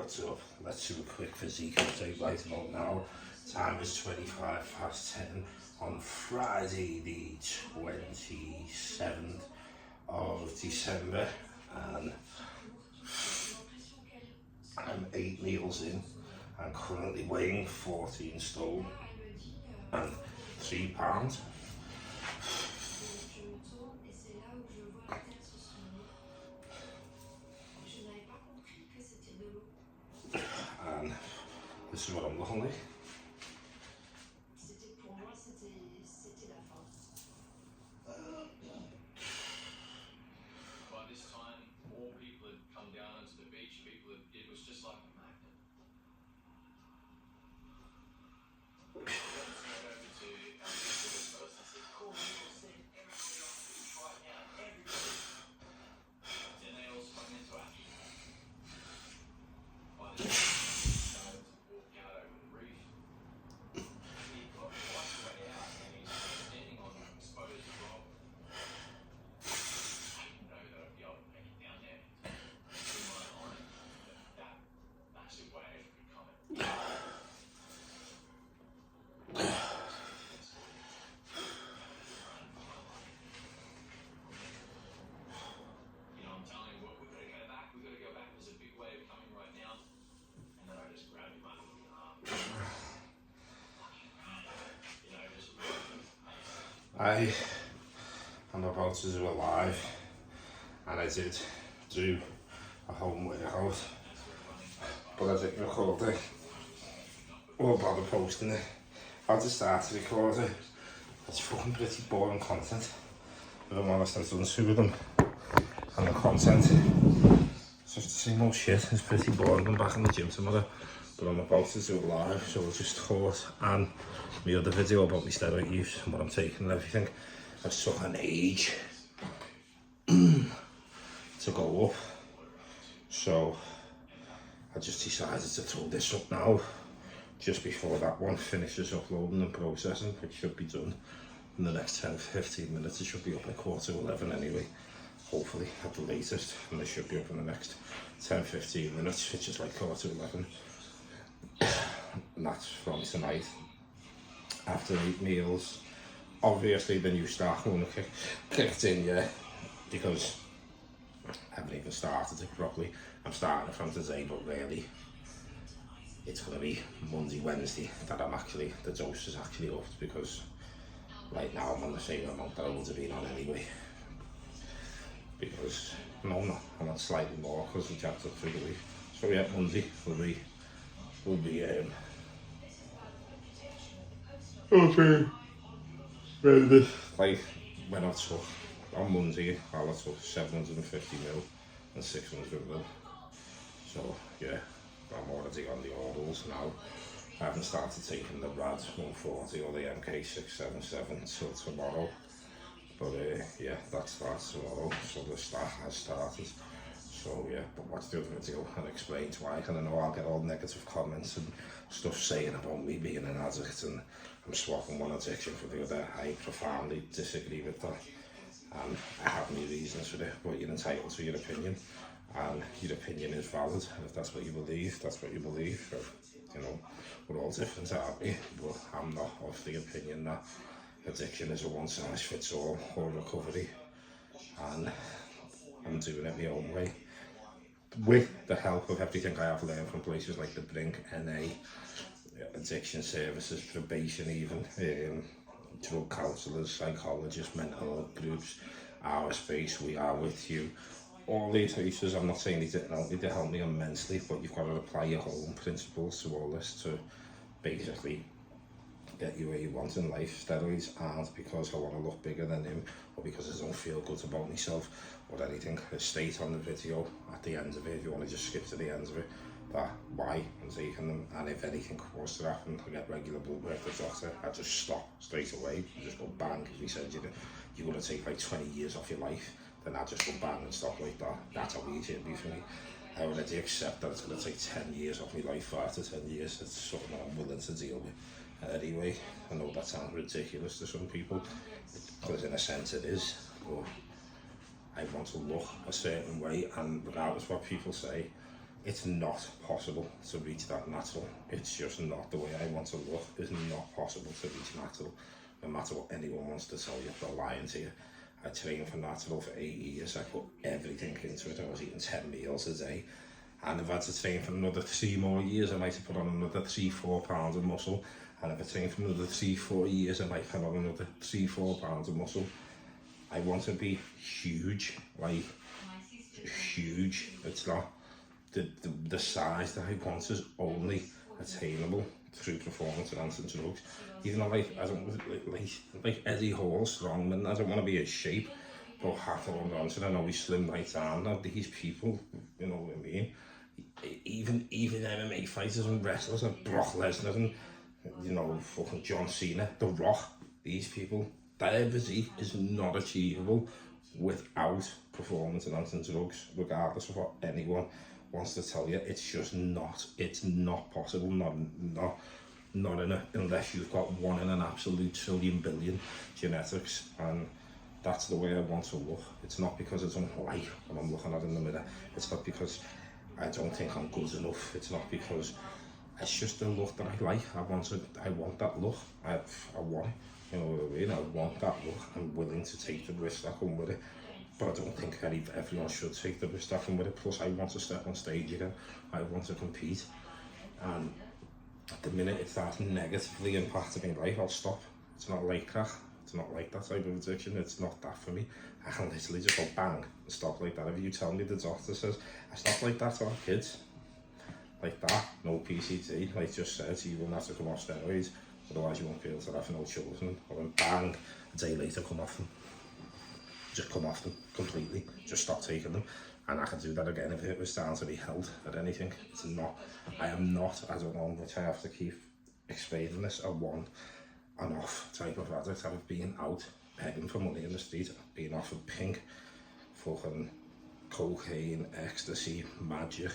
What's up? Let's do a quick physique update right about now. Time is 10:25 on Friday the 27th of December, and I'm 8 meals in. I'm currently weighing 14 stone and 3 pounds. And this is what I'm looking like. By this time, more people had come down onto the beach. It was just like a magnet. Then they all sprung into action. By this time, started to walk out over the reef. He got quite the way out, and he's standing on an exposed rock. I didn't know that I'd be able to make it down there. In my mind, that massive wave could come and I'm telling you what, we've got to go back, there's a big wave coming right now. And then I just grabbed him under the arm. I'm about to do a live, and I did do a home workout, but I didn't record it or bother posting it. I just started recording. It's fucking pretty boring content. If I'm honest, I've done two of them, and the content, it's just the same old shit. It's pretty boring. I'm back in the gym tomorrow, but I'm about to do it live, so I just thought, and my other video about my steroid use and what I'm taking and everything, I took an age to go up, so I just decided to throw this up now, just before that one finishes uploading and processing, which should be done in the next 10-15 minutes. It should be up at 11:15 anyway, hopefully at the latest, and it should be up in the next 10-15 minutes, which is like 11:15, and that's from tonight. After 8 meals, obviously the new start hormone kicked in, yeah, because I haven't even started it properly. I'm starting it from today, but really it's going to be Monday, Wednesday that the dose is actually upped, because right now I'm on the same amount that I would have been on anyway. Because, no, I'm on slightly more because we jacked up through the week. So yeah, Monday will be ready. Like when I took on Monday, I took 750 mil and 600 mil. So yeah, I'm already on the orals now. I haven't started taking the RAD 140 or the MK 677 until tomorrow. But yeah, that starts tomorrow, so the start has started. So yeah, but watch the other video and explain why, and I know I'll get all negative comments and stuff saying about me being an addict and I'm swapping one addiction for the other. I profoundly disagree with that, and I have my reasons for it, but you're entitled to your opinion, and your opinion is valid. If that's what you believe, that's what you believe. So, you know, we're all different, aren't we? But I'm not of the opinion that addiction is a one-size-fits-all or recovery, and I'm doing it my own way, with the help of everything I have learned from places like the Brink, NA, addiction services, probation even, drug counsellors, psychologists, mental health groups, our space, we are with you. All these places, I'm not saying they didn't help me, they helped me immensely, but you've got to apply your own principles to all this to basically get you where you want in life. Steroids aren't because I want to look bigger than him, or because I don't feel good about myself or anything. I state on the video at the end of it, if you want to just skip to the end of it, that why I'm taking them, and if anything was to happen, I get regular blood work with the doctor, I just stop straight away. I just go bang. If he said you're going to take like 20 years off your life, then I just go bang and stop like that. That's how easy it'd be for me. I already accept that it's going to take 10 years off my life. 5 to 10 years, it's something that I'm willing to deal with. Anyway, I know that sounds ridiculous to some people, because in a sense it is, but I want to look a certain way, and regardless what people say, it's not possible to reach that natural. It's just not the way I want to look. It's not possible to reach natural. No matter what anyone wants to tell you, they're lying to you. I trained for natural for 8 years. I put everything into it. I was eating 10 meals a day. And if I had to train for another 3 more years, I might have put on another 3-4 pounds of muscle. And if I train for another 3-4 years, I might put on another 3-4 pounds of muscle. I want to be huge, like huge. It's not the size that I want is only attainable through performance enhancing drugs. Even though I don't like Eddie Hall, strongman, I don't want to be his shape, but Hathaway Johnson, I know he's slim right down. Now these people, you know what I mean? Even MMA fighters and wrestlers like Brock Lesnar and fucking John Cena, The Rock, these people, their physique is not achievable without performance enhancing drugs, regardless of what anyone wants to tell you. It's just not. It's not possible. Unless you've got one in an absolute trillion billion genetics, and that's the way I want to look. It's not because I don't like what I'm looking at in the mirror. It's not because I don't think I'm good enough. It's not because it's just the look that I like. I want that look. I want it. You know what I mean? I want that look. I'm willing to take the risk that come with it. But I don't think everyone should take the risk that come with it. Plus, I want to step on stage again. I want to compete. And the minute it starts negatively impacting my life, I'll stop. It's not like that. It's not like that type of addiction. It's not that for me. I can literally just go bang and stop like that. If you tell me the doctor says I stop like that to our kids, like that, no PCT, like just says you will have to come off steroids, otherwise you won't be able to have no children. Or then bang, a day later come off them. Just come off them completely. Just stop taking them. And I can do that again if it was down to be held at anything. It's not. I am not, I don't know, which I have to keep explaining this, a one and off type of addict. I've been out begging for money in the street. I've been offered pink, fucking cocaine, ecstasy, magic.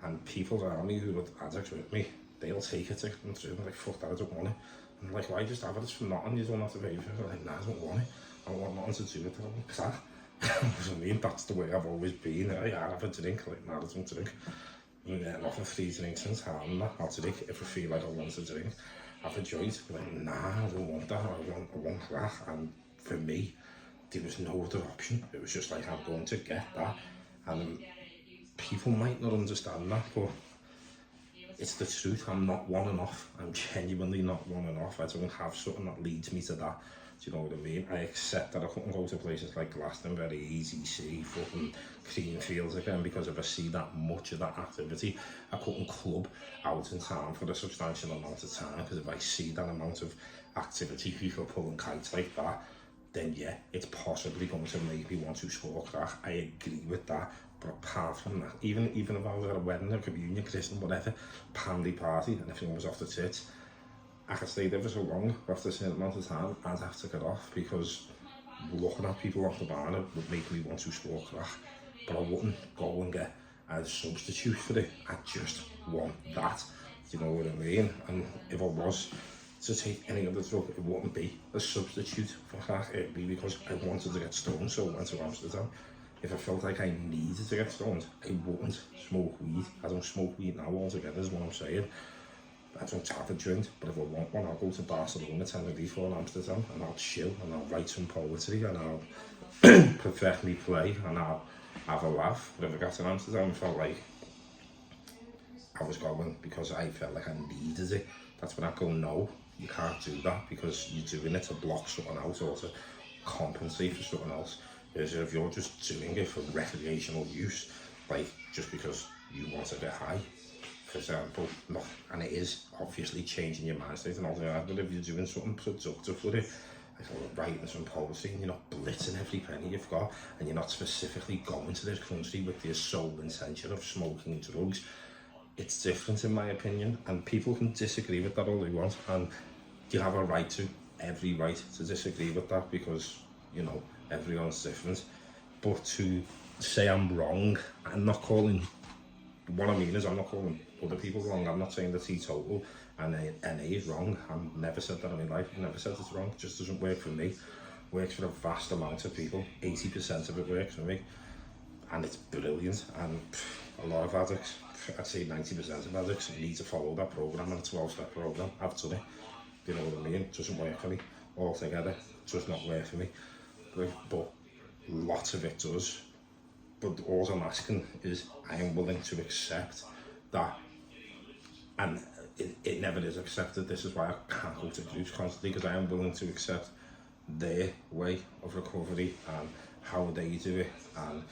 And people around me who are addicts with me, they'll take it to them through. I'm like, fuck that, I don't want it. I'm like, why just have it? It's for nothing, you don't have to pay for it. I'm like, nah, I don't want it. I don't want nothing to do with it. I'm like, crack. I mean, that's the way I've always been. I have a drink, like, nah, I don't drink. I'm getting off of 3 drinks and time, nah, I'll drink if I feel like I want to drink. Have a joint, like, nah, I don't want that. I want crack. And for me, there was no other option. It was just like, I'm going to get that. And people might not understand that, but it's the truth. I'm not one and off. I'm genuinely not one and off. I don't have something that leads me to that. Do you know what I mean? I accept that I couldn't go to places like Glastonbury, EZC, fucking Creamfields again, because if I see that much of that activity, I couldn't club out in town for a substantial amount of time, because if I see that amount of activity, people pulling kites like that, then yeah, it's possibly going to make me want to score crack. I agree with that. But apart from that, even if I was at a wedding, a communion, christening, whatever, pandy party, and everyone was off the tits, I could stay there for so long, after a certain amount of time, I'd have to get off, because looking at people off the bar would make me want to score crack. But I wouldn't go and get a substitute for it. I just want that. Do you know what I mean? And if I was to take any other drug, it wouldn't be a substitute for crack. It'd be because I wanted to get stoned, so I went to Amsterdam. If I felt like I needed to get stoned, I wouldn't smoke weed. I don't smoke weed now altogether, is what I'm saying. I don't have a drink, but if I want one, I'll go to Barcelona, Tenerife or Amsterdam, and I'll chill, and I'll write some poetry, and I'll perfect me play, and I'll have a laugh. But if I got to Amsterdam, I felt like I was going because I felt like I needed it. That's when I go, no, you can't do that, because you're doing it to block something out or to compensate for something else. Whereas if you're just doing it for recreational use, like just because you want to get high, for example, no, and it is obviously changing your mind state and all that, but if you're doing something productive with it, like writing some poetry, and you're not blitzing every penny you've got, and you're not specifically going to this country with the sole intention of smoking drugs, it's different in my opinion. And people can disagree with that all they want, and you have a right to, every right to disagree with that, because, you know, everyone's different. But to say I'm wrong, I'm not calling, what I mean is I'm not calling other people wrong. I'm not saying that teetotal and NA is wrong. I've never said that in my life. I've never said it's wrong. It just doesn't work for me. It works for a vast amount of people. 80% of it works for me. and it's brilliant. And a lot of addicts, I'd say 90% of addicts need to follow that program, and a 12-step program. I've done it. You know what I mean? It doesn't work for me altogether. It does not work for me. But lots of it does. But all I'm asking is, I am willing to accept that, and it never is accepted. This is why I can't go to groups constantly, because I am willing to accept their way of recovery and how they do it and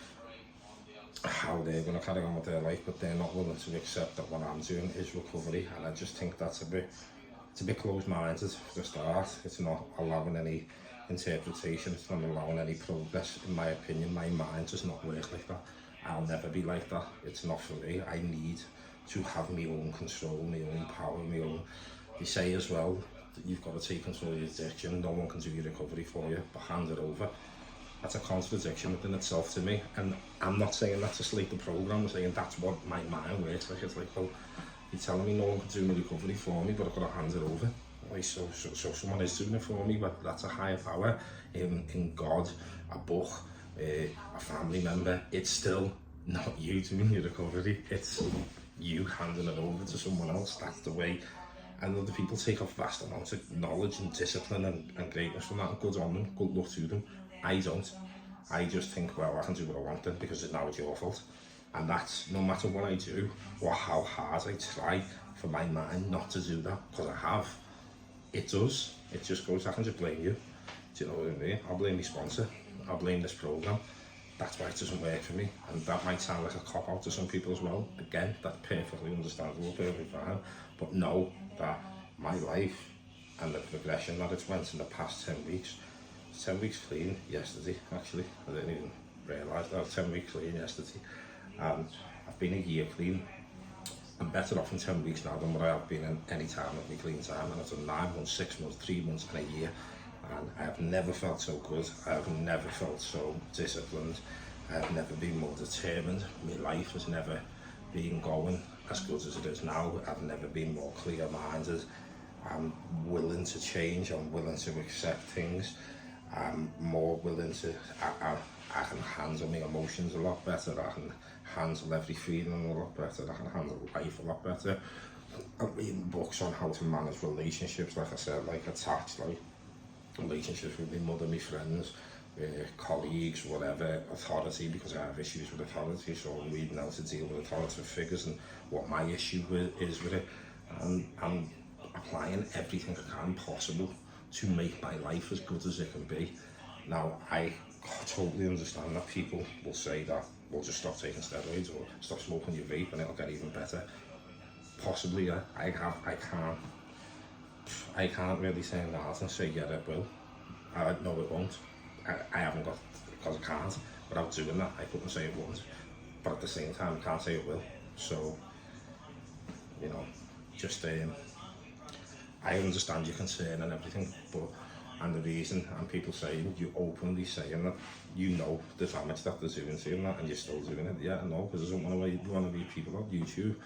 how they're going to carry on with their life, but they're not willing to accept that what I'm doing is recovery. And I just think that's it's a bit closed-minded for the start. It's not allowing any interpretation, it's not allowing any progress. In my opinion, my mind does not work like that. I'll never be like that. It's not for me. I need to have my own control, my own power, my own... They say as well that you've got to take control of your addiction. No one can do your recovery for you, but hand it over. That's a contradiction within itself to me. And I'm not saying that to slate the program. I'm saying that's what my mind works like. It's like, well, you're telling me no one can do my recovery for me, but I've got to hand it over. Like, so someone is doing it for me, but that's a higher power in God, a book, a family member. It's still not you doing your recovery. It's you handing it over to someone else. That's the way. And other people take a vast amount of knowledge and discipline and greatness from that, and good on them, good luck to them. I don't. I just think, well, I can do what I want then, because now it's your fault. And that's, no matter what I do or how hard I try for my mind not to do that, because I have, it does. It just goes, I can just blame you. Do you know what I mean? I'll blame my sponsor. I'll blame this program. That's why it doesn't work for me. And that might sound like a cop-out to some people as well. Again, that's perfectly understandable, perfectly fine. But know that my life and the progression that it's went in the past 10 weeks, 10 weeks clean yesterday, actually. I didn't even realise that. 10 weeks clean yesterday. And I've been a year clean. I'm better off in 10 weeks now than what I have been in any time of my clean time. And I've done 9 months, 6 months, 3 months and a year. And I have never felt so good. I have never felt so disciplined. I have never been more determined. My life has never been going as good as it is now. I've never been more clear-minded. I'm willing to change. I'm willing to accept things. I'm more willing to... I can handle my emotions a lot better. I can handle every feeling a lot better. I can handle life a lot better. I'm reading books on how to manage relationships, like I said, like attached, like relationships with my mother, my friends, colleagues, whatever, authority, because I have issues with authority, so I'm reading how to deal with authoritative figures and what my issue is with it. And I'm applying everything I can possible to make my life as good as it can be. Now, I totally understand that people will say that, we'll just stop taking steroids or stop smoking your vape and it'll get even better. Possibly, yeah. I can't really say that and say, yeah, it will. No, it won't. I haven't got, because I can't. Without doing that, I couldn't say it won't. But at the same time, I can't say it will. So, you know, just, I understand your concern and everything, but, and the reason, and people saying, you openly saying that, you know the damage that they're doing to you and that, and you're still doing it. Yeah, no, because I don't want to be people on YouTube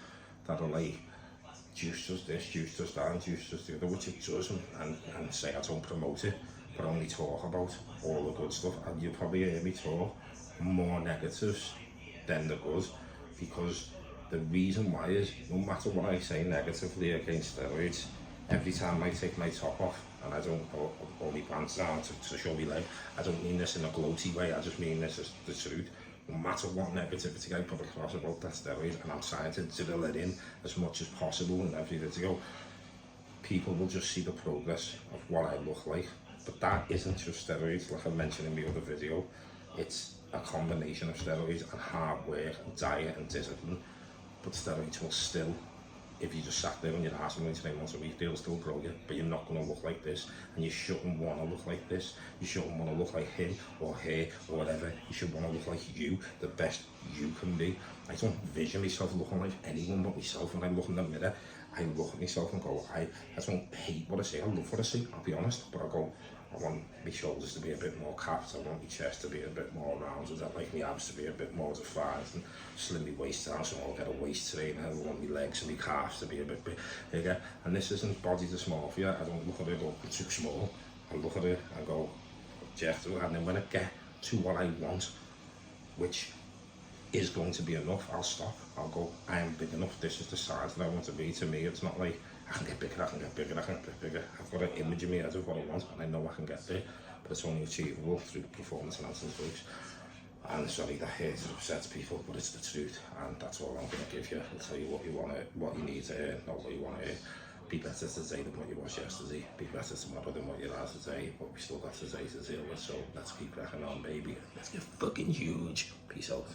that are like, juice does this, juice does that, and juice does the other, which it does, and say I don't promote it, but only talk about all the good stuff. And you probably hear me talk more negatives than the good, because the reason why is, no matter what I say negatively against steroids, every time I take my top off, and I don't pull my pants down to show me leg, I don't mean this in a gloaty way, I just mean this as the truth. No matter what negativity I put across about that steroid, and I'm trying to drill it in as much as possible in every video, people will just see the progress of what I look like. But that isn't just steroids, like I mentioned in my other video. It's a combination of steroids and hard work and diet and discipline. But steroids will still, if you just sat there on your ass only 3 months a week, they'll still grow you, but you're not going to look like this, and you shouldn't want to look like this. You shouldn't want to look like him or her or whatever. You should want to look like you, the best you can be. I don't vision myself looking like anyone but myself. When I look in the mirror, I look at myself and go, I don't hate what I see, I love what I see, I'll be honest, but I go, I want my shoulders to be a bit more capped, I want my chest to be a bit more rounded, I'd like my abs to be a bit more defined, and slim my waist down so I'll get a waist trainer. I want my legs and my calves to be a bit bigger. And this isn't body dysmorphia. I don't look at it and go, it's too small. I look at it and go, objective. And then when I get to what I want, which is going to be enough, I'll stop. I'll go, I am big enough, this is the size that I want to be. To me, it's not like, I can get bigger, I can get bigger, I can get bigger. I've got an image in my head of what I want, and I know I can get there, but it's only achievable through performance enhancing drugs. And sorry, that hurts and upsets people, but it's the truth, and that's all I'm going to give you. I'll tell you what you want to, what you need to earn, not what you want to earn. Be better today than what you was yesterday. Be better tomorrow than what you are today. But we still got today to deal with, so let's keep cracking on, baby. Let's get fucking huge. Peace out.